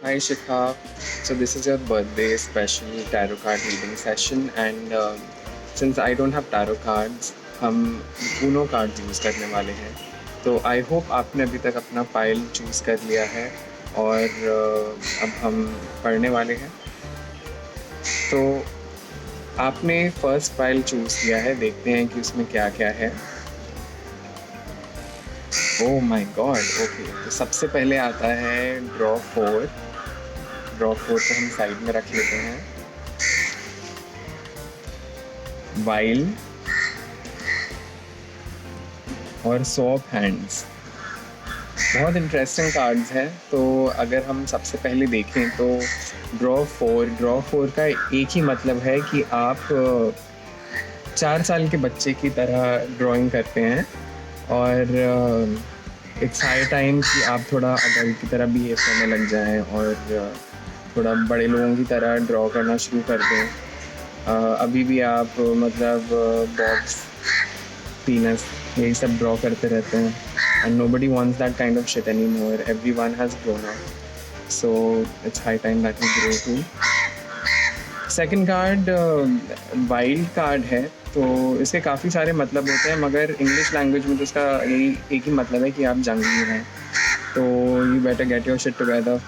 Hi Shikha. So this is your birthday special tarot card reading session, and since I don't have tarot cards, हम Uno cards use करने वाले हैं. तो I hope आपने अभी तक अपना पाइल चूज़ कर लिया है और अब हम पढ़ने वाले हैं. तो आपने फर्स्ट पाइल चूज़ किया है, देखते हैं कि उसमें क्या क्या है. Oh my God. ओके, तो सबसे पहले आता है ड्रॉ 4. ड्रॉ 4 को हम साइड में रख लेते हैं. वाइल और सॉप हैंड्स. बहुत इंटरेस्टिंग कार्ड्स हैं. तो अगर हम सबसे पहले देखें तो ड्रॉ 4 का एक ही मतलब है कि आप 4 साल के बच्चे की तरह ड्राइंग करते हैं और इट्स हाई टाइम कि आप थोड़ा अडल्ट की तरह बिहेव करने लग जाएं और थोड़ा बड़े लोगों की तरह ड्रॉ करना शुरू कर दें. अभी भी आप मतलब बॉक्स, पीनस, यही सब ड्रॉ करते रहते हैं. And nobody wants that kind of shit anymore. Everyone has grown up, so it's high time that we grow too. Second card wild card है. तो इसके काफ़ी सारे मतलब होते हैं, मगर इंग्लिश लैंग्वेज में तो इसका यही एक ही मतलब है कि आप जंगली हैं. तो you better get your shit together.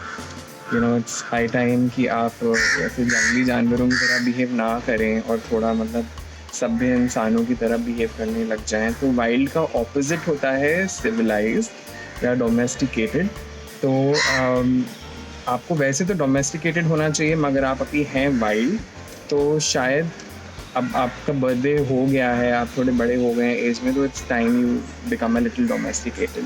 You know, it's high time कि आप ऐसे जंगली जानवरों की तरह बिहेव ना करें और थोड़ा मतलब सभ्य इंसानों की तरह बिहेव करने लग जाएं. तो वाइल्ड का ऑपोजिट होता है सिविलाइज्ड या डोमेस्टिकेटेड. तो आपको वैसे तो डोमेस्टिकेटेड होना चाहिए, मगर आप अभी हैं वाइल्ड. तो शायद अब आपका बर्थडे हो गया है, आप थोड़े बड़े हो गए हैं एज में, तो it's time you become a little domesticated.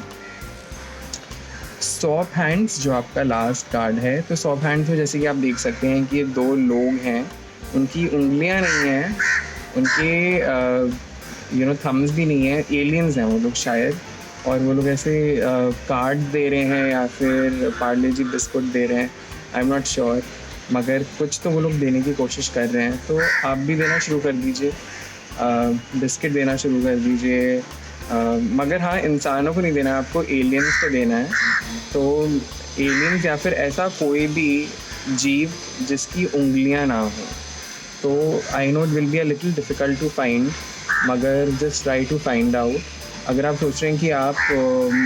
Shop hands जो आपका लास्ट कार्ड है. तो सॉप हैंड्स में जैसे कि आप देख सकते हैं कि ये 2 लोग हैं. उनकी उंगलियां नहीं हैं, उनके थम्स भी नहीं है. एलियंस हैं वो लोग शायद, और वो लोग ऐसे कार्ड दे रहे हैं या फिर पार्ले जी बिस्कुट दे रहे हैं. आई एम नॉट श्योर, मगर कुछ तो वो लोग देने की कोशिश कर रहे हैं. तो आप भी देना शुरू कर दीजिए, बिस्किट देना शुरू कर दीजिए. मगर हाँ, इंसानों को नहीं देना, आपको एलियंस को देना है. तो एलियंस या फिर ऐसा कोई भी जीव जिसकी उंगलियां ना हो. तो I know it will be a little difficult to find, मगर just try to find out. अगर आप सोच रहे हैं कि आप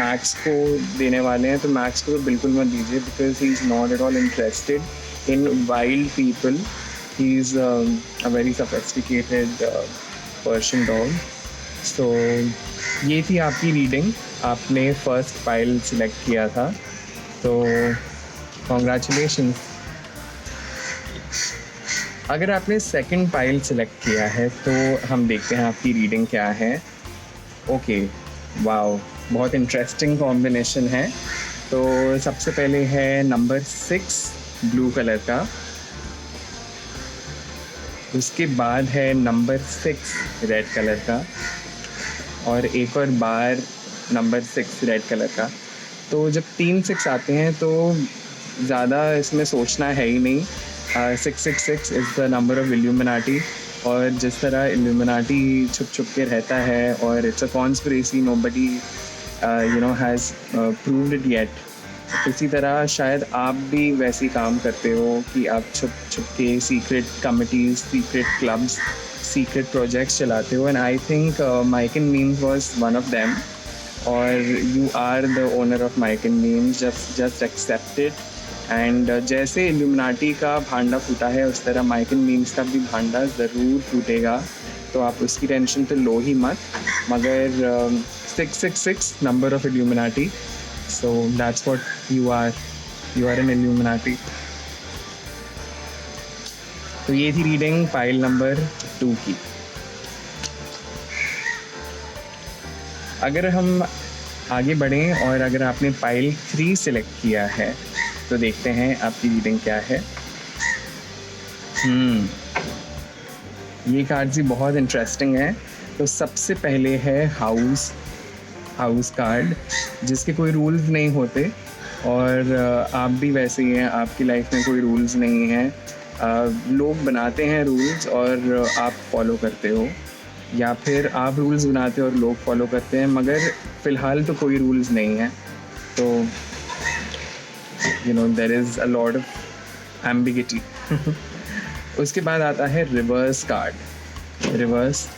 मैक्स को देने वाले हैं, तो मैक्स को तो बिल्कुल मत दीजिए, because he is not at all interested in wild people. He is a very sophisticated Persian dog. So ये थी आपकी रीडिंग. आपने फर्स्ट पाइल सिलेक्ट किया था, तो कॉन्ग्रेचुलेशंस. अगर आपने सेकंड पाइल सिलेक्ट किया है तो हम देखते हैं आपकी रीडिंग क्या है. ओके, वाओ, बहुत इंटरेस्टिंग कॉम्बिनेशन है. तो सबसे पहले है नंबर 6 ब्लू कलर का. उसके बाद है नंबर 6 रेड कलर का, और एक और बार नंबर 6 रेड कलर का. तो जब 3 6 आते हैं तो ज़्यादा इसमें सोचना है ही नहीं. 666 is the number of illuminati. और जिस तरह इल्यूमिनाटी छुप छुप के रहता है और it's a conspiracy, nobody has proved it yet. इसी तरह शायद आप भी वैसे ही काम करते हो कि आप छुप छुप के secret committees, secret clubs, secret projects चलाते हो. And I think Maikan memes was one of them, और you are the owner of Maikan memes. Just accept it. And जैसे इल्यूमिनाटी का भांडा फूटा है, उस तरह माइकन मीम्स का भी भांडा ज़रूर फूटेगा. तो आप उसकी टेंशन तो लो ही मत. मगर 666 number of illuminati, so that's what you are. You are an illuminati. तो ये थी रीडिंग पाइल नंबर 2 की. अगर हम आगे बढ़ें और अगर आपने पाइल 3 सिलेक्ट किया है, तो देखते हैं आपकी रीडिंग क्या है. ये कार्ड भी बहुत इंटरेस्टिंग है. तो सबसे पहले है हाउस कार्ड, जिसके कोई रूल्स नहीं होते, और आप भी वैसे ही हैं. आपकी लाइफ में कोई रूल्स नहीं हैं. लोग बनाते हैं रूल्स और आप फॉलो करते हो, या फिर आप रूल्स बनाते हो और लोग फॉलो करते हैं, मगर फ़िलहाल तो कोई रूल्स नहीं है. तो there is a lot of ambiguity. उसके बाद आता है रिवर्स कार्ड. रिवर्स,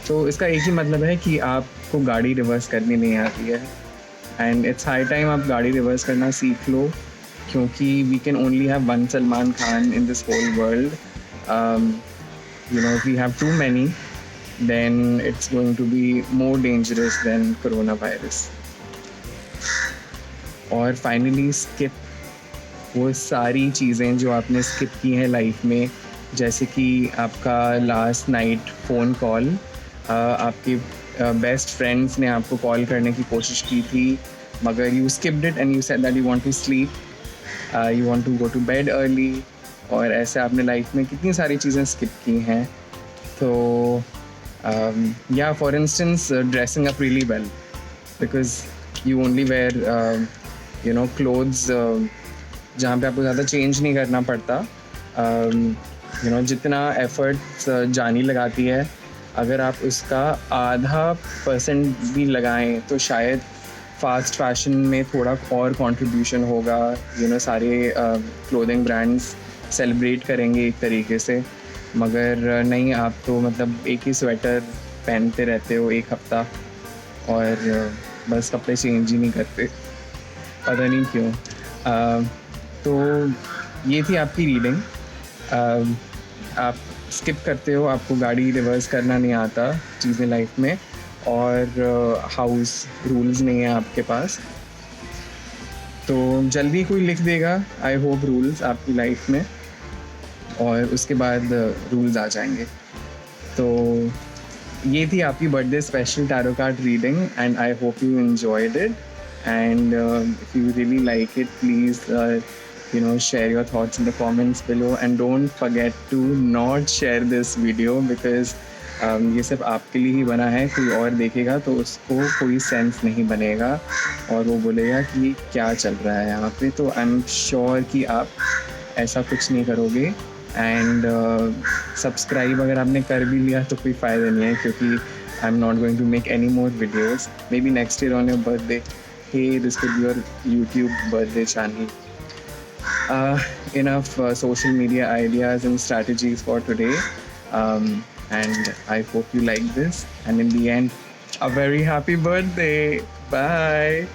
तो इसका एक ही मतलब है कि आपको गाड़ी रिवर्स करनी नहीं आती है. एंड इट्स हाई टाइम आप गाड़ी रिवर्स करना सीख लो, क्योंकि we can only have one Salman Khan in this whole world. If we have too many, then it's going to be more dangerous than coronavirus. और फाइनली स्किप, वो सारी चीज़ें जो आपने स्किप की हैं लाइफ में, जैसे कि आपका लास्ट नाइट फ़ोन कॉल, आपके बेस्ट फ्रेंड्स ने आपको कॉल करने की कोशिश की थी, मगर you skipped it and you said that you want to sleep, you want to go to bed early. और ऐसे आपने लाइफ में कितनी सारी चीज़ें स्किप की हैं. तो या for instance dressing up really well, because you only wear clothes जहाँ पे आपको ज़्यादा चेंज नहीं करना पड़ता. जितना एफर्ट जानी लगाती है, अगर आप उसका 0.5% भी लगाएं तो शायद फास्ट फैशन में थोड़ा और कंट्रीब्यूशन होगा. सारे क्लोथिंग ब्रांड्स सेलिब्रेट करेंगे एक तरीके से, मगर नहीं, आप तो मतलब एक ही स्वेटर पहनते रहते हो एक हफ्ता और बस कपड़े चेंज ही नहीं करते, पता नहीं क्यों. तो ये थी आपकी रीडिंग. आप स्किप करते हो, आपको गाड़ी रिवर्स करना नहीं आता चीज़ें लाइफ में, और हाउस रूल्स नहीं है आपके पास. तो जल्दी कोई लिख देगा आई होप रूल्स आपकी लाइफ में, और उसके बाद रूल्स आ जाएंगे. तो ये थी आपकी birthday special tarot card reading, and I hope you enjoyed it. And if you really like it, please share your thoughts in the comments below, and don't forget to not share this video, because ये सिर्फ आपके लिए ही बना है. कोई और देखेगा तो उसको कोई सेंस नहीं बनेगा और वो बोलेगा कि क्या चल रहा है यहाँ पे. तो आई एम श्योर कि आप ऐसा कुछ नहीं करोगे. एंड सब्सक्राइब अगर आपने कर भी लिया तो कोई फ़ायदा नहीं है, क्योंकि I am not going to make any more videos. Maybe next year on your birthday. Hey, this could be your YouTube birthday channel. Enough social media ideas and strategies for today. And I hope you like this. And in the end, a very happy birthday. Bye.